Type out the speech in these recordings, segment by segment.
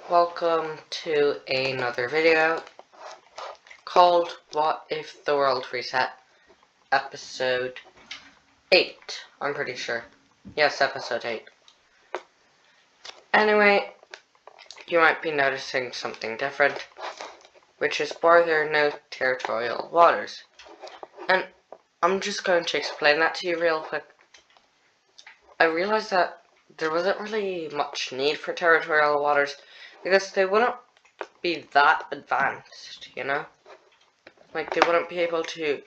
Welcome to another video called What If the World Reset? Episode 8, I'm pretty sure. Yes, episode 8. Anyway, you might be noticing something different, which is why there are no territorial waters. And I'm just going to explain that to you real quick. I realized that there wasn't really much need for territorial waters because they wouldn't be that advanced, you know? Like, they wouldn't be able to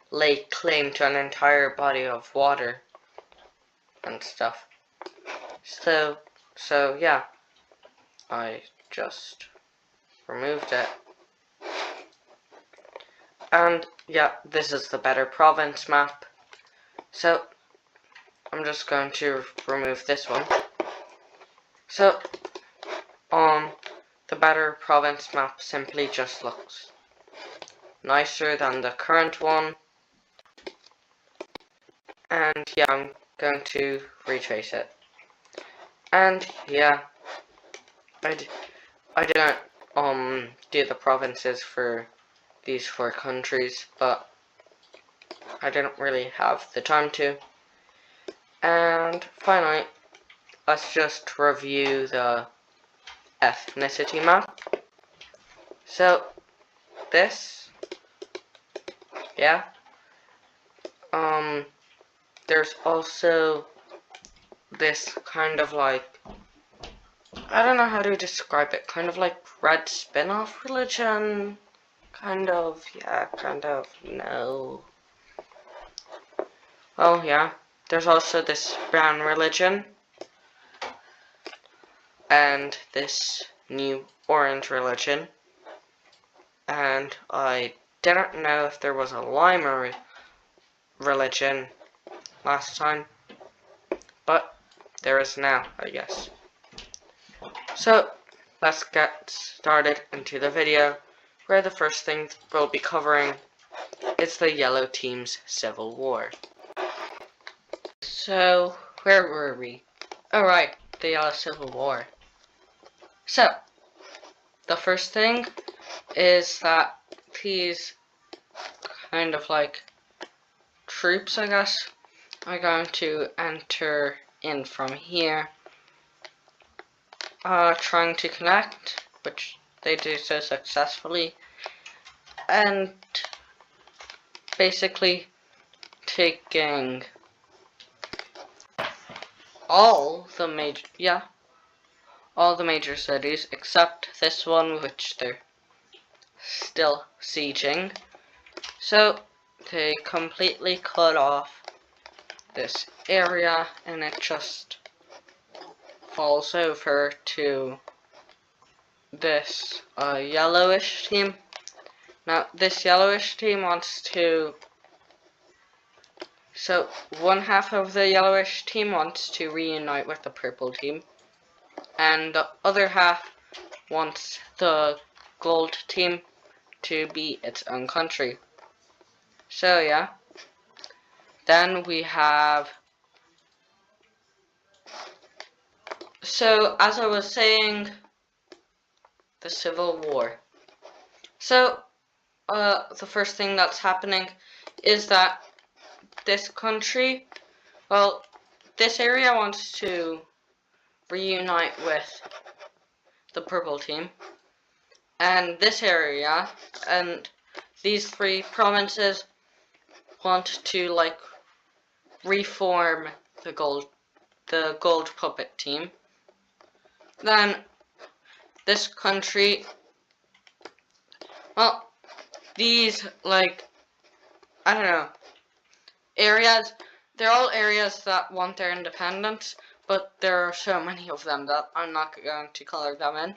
lay claim to an entire body of water and stuff. So yeah, I just removed it. And yeah, this is the better province map. So I'm just going to remove this one. So the better province map simply just looks nicer than the current one. And yeah, I'm going to retrace it. And yeah, I didn't do the provinces for these 4 countries, but I didn't really have the time to. And finally, let's just review the ethnicity map. So this, yeah, there's also this kind of like, I don't know how to describe it, kind of like red spin-off religion, kind of, yeah, kind of, no. Oh yeah, there's also this brown religion, and this new orange religion, and I didn't know if there was a lime religion last time, but there is now, I guess. So let's get started into the video, where the first thing we'll be covering is the yellow team's civil war. So where were we? Oh right, the yellow civil war. So the first thing is that these kind of like troops, I guess, are going to enter in from here, trying to connect, which they do so successfully, and basically taking all the major cities except this one, which they're still sieging. So they completely cut off this area, and it just falls over to this yellowish team. Now this yellowish team wants to, so one half of the yellowish team wants to reunite with the purple team, and the other half wants the gold team to be its own country. So yeah, then we have, so as I was saying, the Civil War. So the first thing that's happening is that this country, well, this area wants to reunite with the purple team, and this area and these 3 provinces want to like reform the gold puppet team. Then this country, well, these, like, I don't know, areas, they're all areas that want their independence, but there are so many of them that I'm not going to color them in.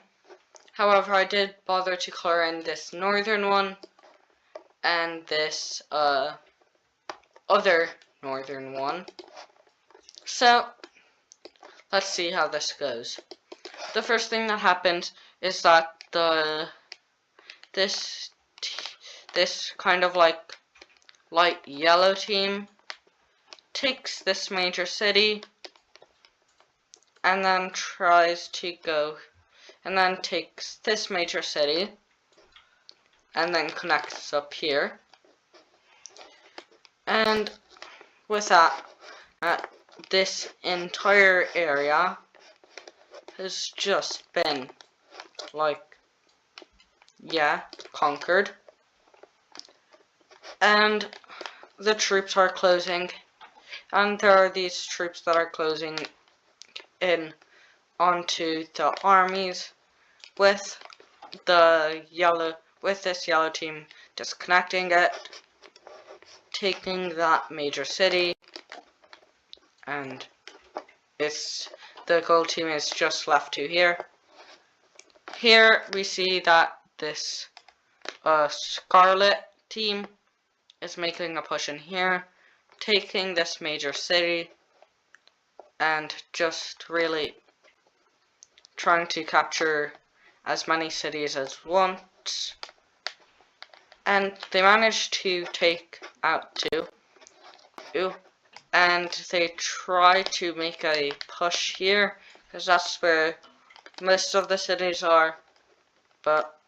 However, I did bother to color in this northern one and this other northern one. So let's see how this goes. The first thing that happens is that this kind of like light yellow team takes this major city and then tries to go and then takes this major city and then connects up here. And with that, this entire area has just been, like, yeah, conquered. And the troops are closing, and there are these troops that are closing in onto the armies with this yellow team disconnecting it, taking that major city, and the gold team is just left to here. Here we see that this scarlet team is making a push in here, taking this major city, and just really trying to capture as many cities as once. And they managed to take out two, and they try to make a push here, because that's where most of the cities are, but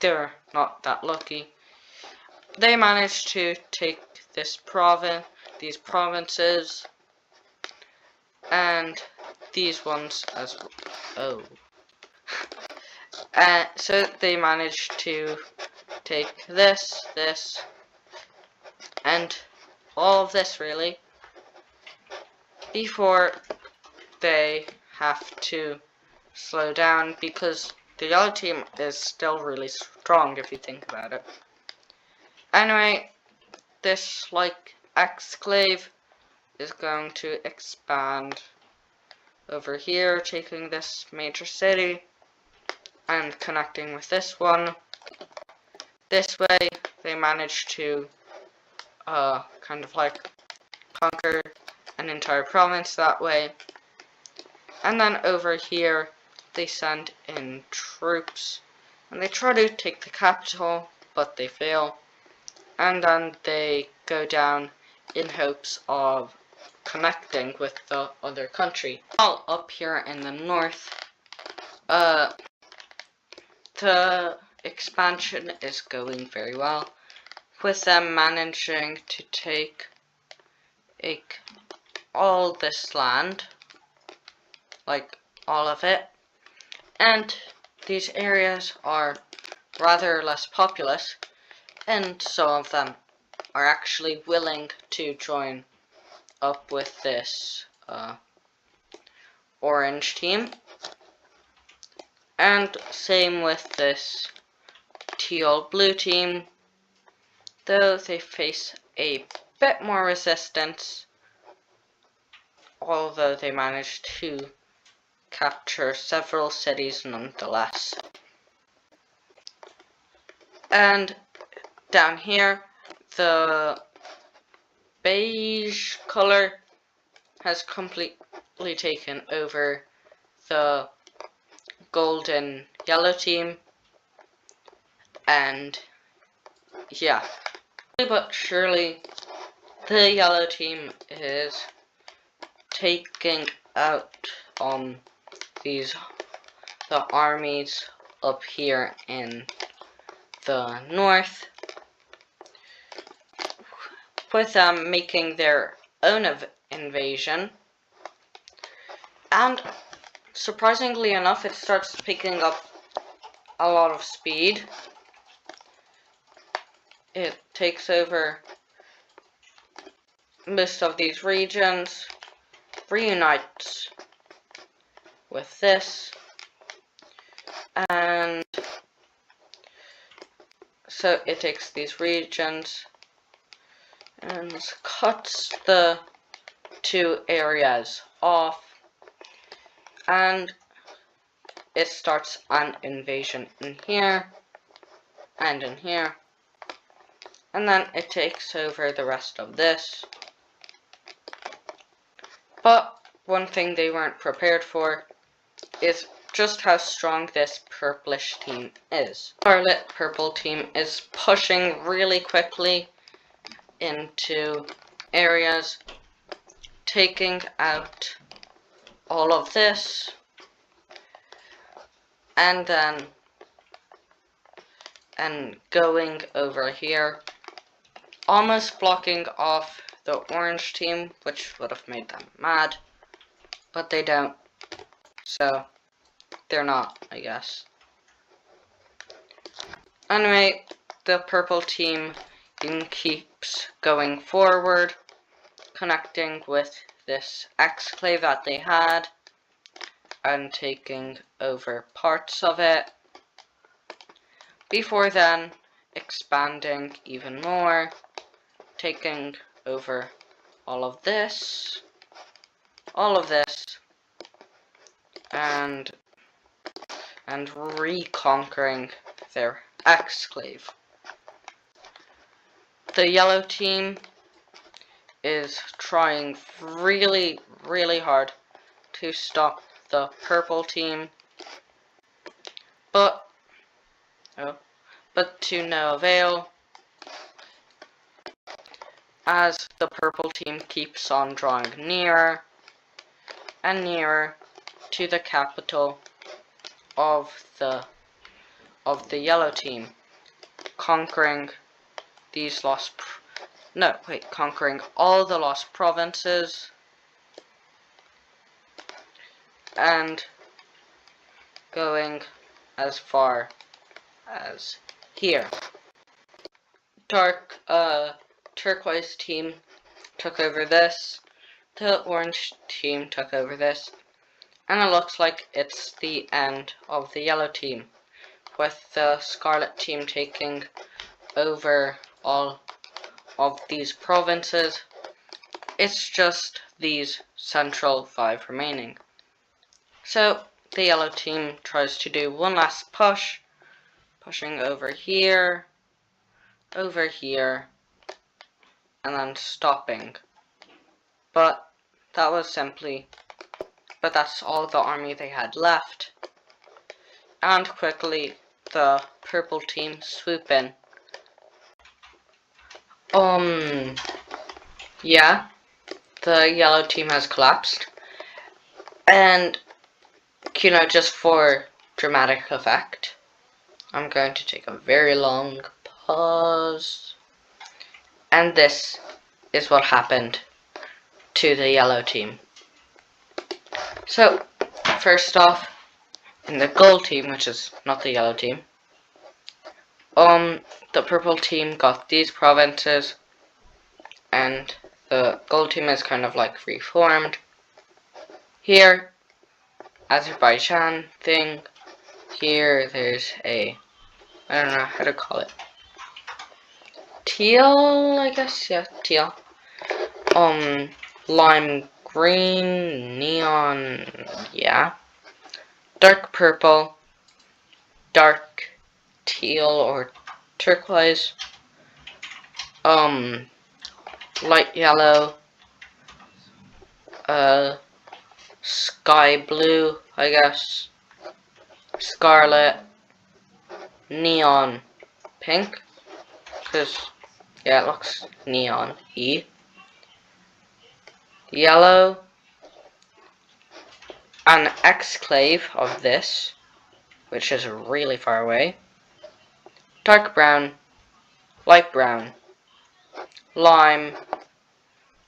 they're not that lucky. They managed to take these provinces, and these ones as well. So they managed to take this, and all of this really, before they have to slow down, because the yellow team is still really strong if you think about it. Anyway, this like exclave is going to expand over here, taking this major city and connecting with this one. This way they managed to kind of like conquer an entire province that way. And then over here they send in troops and they try to take the capital, but they fail. And then they go down in hopes of connecting with the other country. While up here in the north, the expansion is going very well, with them managing to take all this land, like all of it, and these areas are rather less populous, and some of them are actually willing to join up with this orange team, and same with this teal blue team, though they face a bit more resistance, although they managed to capture several cities nonetheless. And down here, the beige color has completely taken over the golden yellow team, and yeah, but surely the yellow team is taking out the armies up here in the north, with them making their own invasion, and surprisingly enough it starts picking up a lot of speed. It takes over most of these regions, reunites with this, and so it takes these regions and cuts the two areas off, and it starts an invasion in here and in here, and then it takes over the rest of this. But one thing they weren't prepared for is just how strong this purplish team is. Scarlet purple team is pushing really quickly into areas, taking out all of this, and then going over here, almost blocking off the orange team, which would have made them mad, but they don't, so they're not, I guess. Anyway, the purple team keeps going forward, connecting with this exclave that they had, and taking over parts of it, before then expanding even more, taking over all of this, and reconquering their exclave. The yellow team is trying really, really hard to stop the purple team, but to no avail, as the purple team keeps on drawing nearer and nearer to the capital of the yellow team, conquering conquering all the lost provinces, and going as far as here. Turquoise team took over this, the orange team took over this, and it looks like it's the end of the yellow team, with the scarlet team taking over all of these provinces. It's just these central 5 remaining. So the yellow team tries to do one last push, pushing over here, and then stopping. But that's all the army they had left. And quickly the purple team swoop in. Yeah, the yellow team has collapsed. And, just for dramatic effect, I'm going to take a very long pause. And this is what happened to the yellow team. So, first off, in the gold team, which is not the yellow team, the purple team got these provinces, and the gold team is kind of like reformed. Here, Azerbaijan thing. Here, there's I don't know how to call it. Teal, I guess, yeah, teal. Lime green, neon, yeah. Dark purple, dark teal or turquoise, light yellow, sky blue, I guess, scarlet, neon pink, because, yeah, it looks neon-y, yellow, an exclave of this, which is really far away, dark brown, light brown, lime,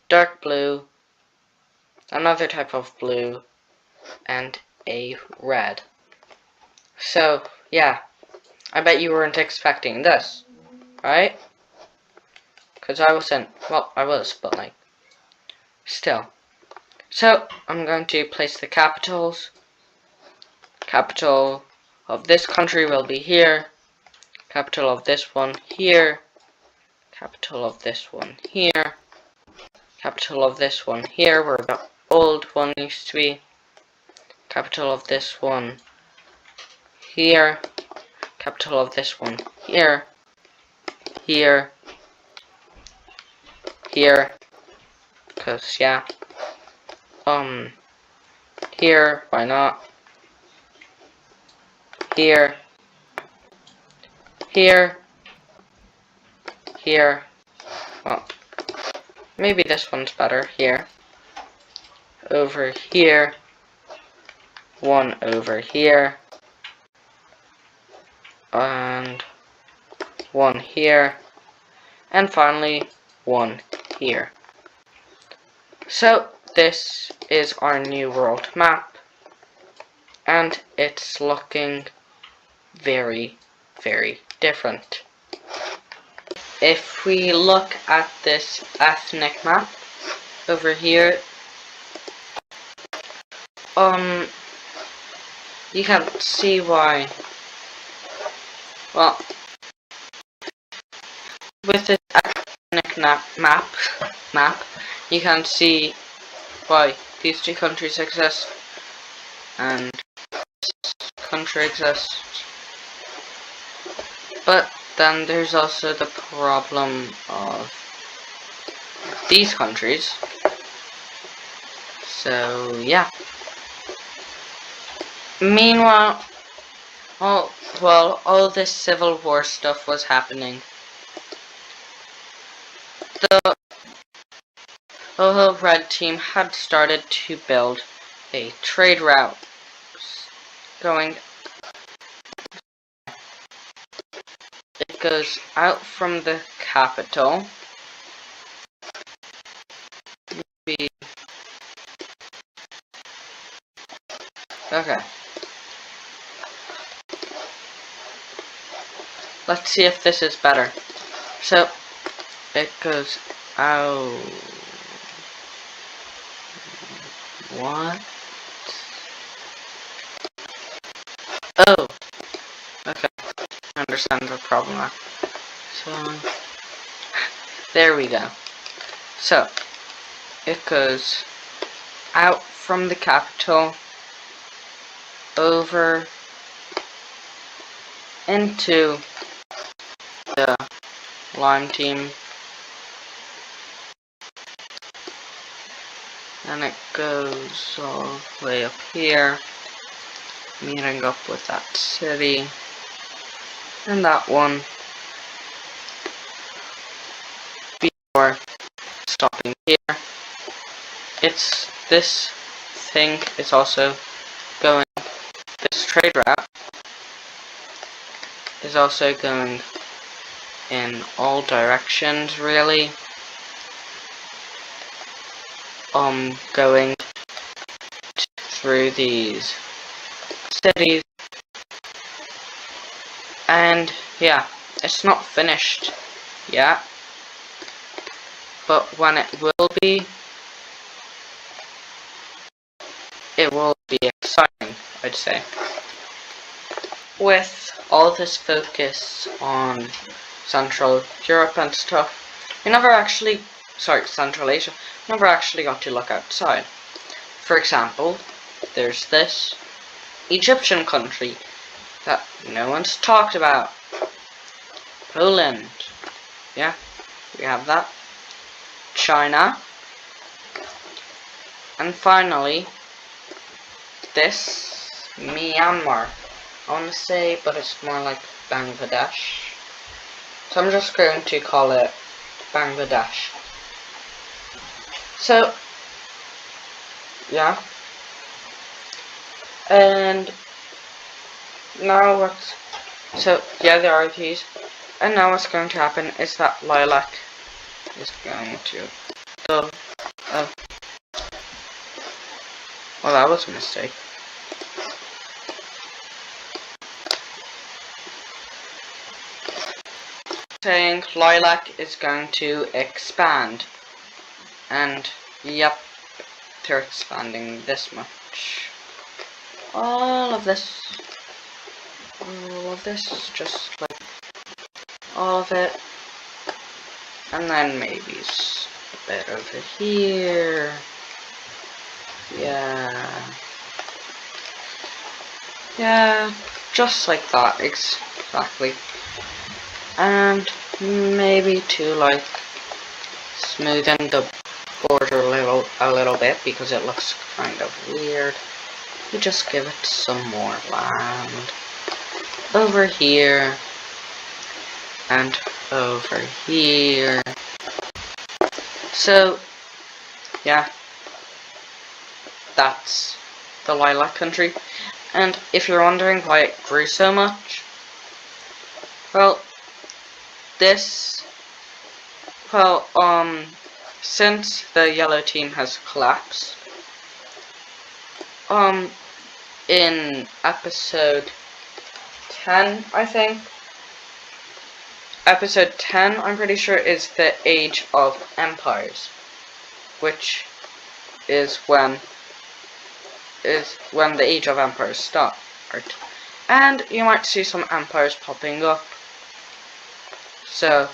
dark blue, another type of blue, and a red. So, yeah, I bet you weren't expecting this, right? Because I wasn't, well, I was, but like, still. So, I'm going to place the capitals. Capital of this country will be here. Capital of this one here. Capital of this one here. Capital of this one here, where the old one used to be. Capital of this one here. Capital of this one here. Here. Here. Because, yeah. Here, why not? Here. Here. Here. Well, maybe this one's better. Here. Over here. One over here. and one here, and finally one here. So this is our new world map, and it's looking very, very different. If we look at this ethnic map over here, you can see why. Well, with this ethnic map, you can see why these two countries exist and this country exists. But then there's also the problem of these countries. So yeah. Meanwhile, all this civil war stuff was happening, the red team had started to build a trade route going. It goes out from the capital. Okay. Let's see if this is better. So, it goes out. What? Oh. Okay. I understand the problem now. So, there we go. So, it goes out from the capital over into the lime team, and it goes all the way up here, meeting up with that city and that one before stopping here. It's this thing is also going, this trade route is also going in all directions, really. Going through these cities, and yeah, it's not finished yet, but when it will be exciting, I'd say. With all this focus on Central Europe and stuff, we never actually, Central Asia, never actually got to look outside. For example, there's this Egyptian country that no one's talked about. Poland. Yeah, we have that. China. And finally, this Myanmar. I want to say, but it's more like Bangladesh. So I'm just going to call it Bangladesh. So, yeah. And now there are these. And now what's going to happen is that lilac is going to dull. Well, that was a mistake. Saying lilac is going to expand. And yep, they're expanding this much. All of this, just like all of it, and then maybe a bit over here. Yeah, just like that, exactly. And maybe to like smoothen the border a little bit, because it looks kind of weird. You just give it some more land over here and over here. So yeah, that's the lilac country. And if you're wondering why it grew so much, Well, since the yellow team has collapsed, in episode 10, I think, episode 10, I'm pretty sure, is the Age of Empires, which is when the Age of Empires start. And you might see some empires popping up. So,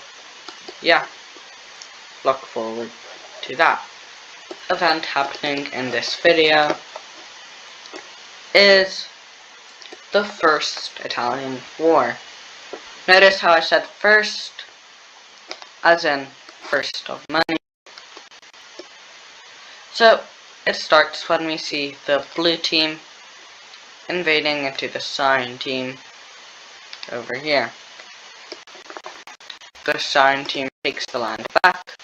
yeah, look forward to that. Event happening in this video is the First Italian War. Notice how I said first, as in first of many. So, it starts when we see the blue team invading into the cyan team over here. The cyan team takes the land back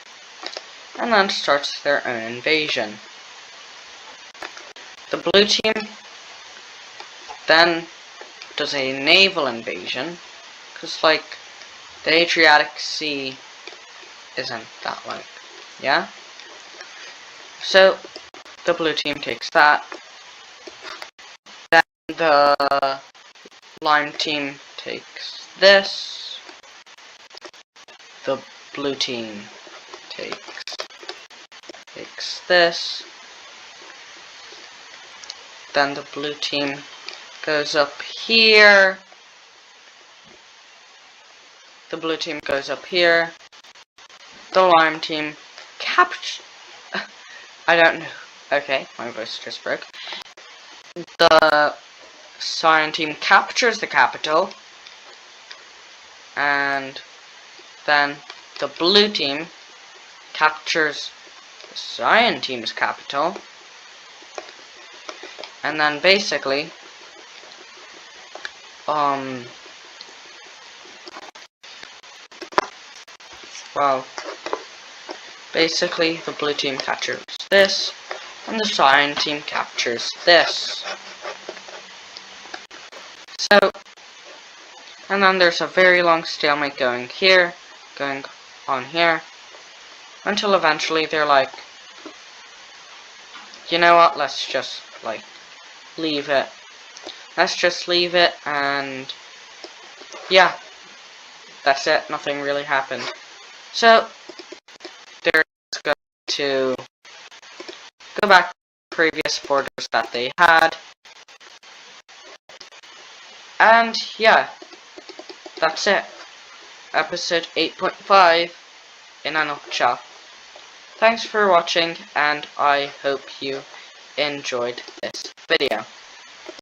and then starts their own invasion. The blue team then does a naval invasion, because like the Adriatic Sea isn't that like, yeah? So the blue team takes that. Then the lime team takes this. The blue team takes this. Then the blue team goes up here. The blue team goes up here. The lime team I don't know. Okay, my voice just broke. The cyan team captures the capital. And then the blue team captures the cyan team's capital. And then basically, basically the blue team captures this, and the cyan team captures this. So, and then there's a very long stalemate going on here, until eventually they're like, you know what, let's just, like, leave it. Let's just leave it, and yeah, that's it, nothing really happened. So, they're just going to go back to the previous borders that they had, and yeah, that's it. Episode 8.5 in a nutshell. Thanks for watching, and I hope you enjoyed this video.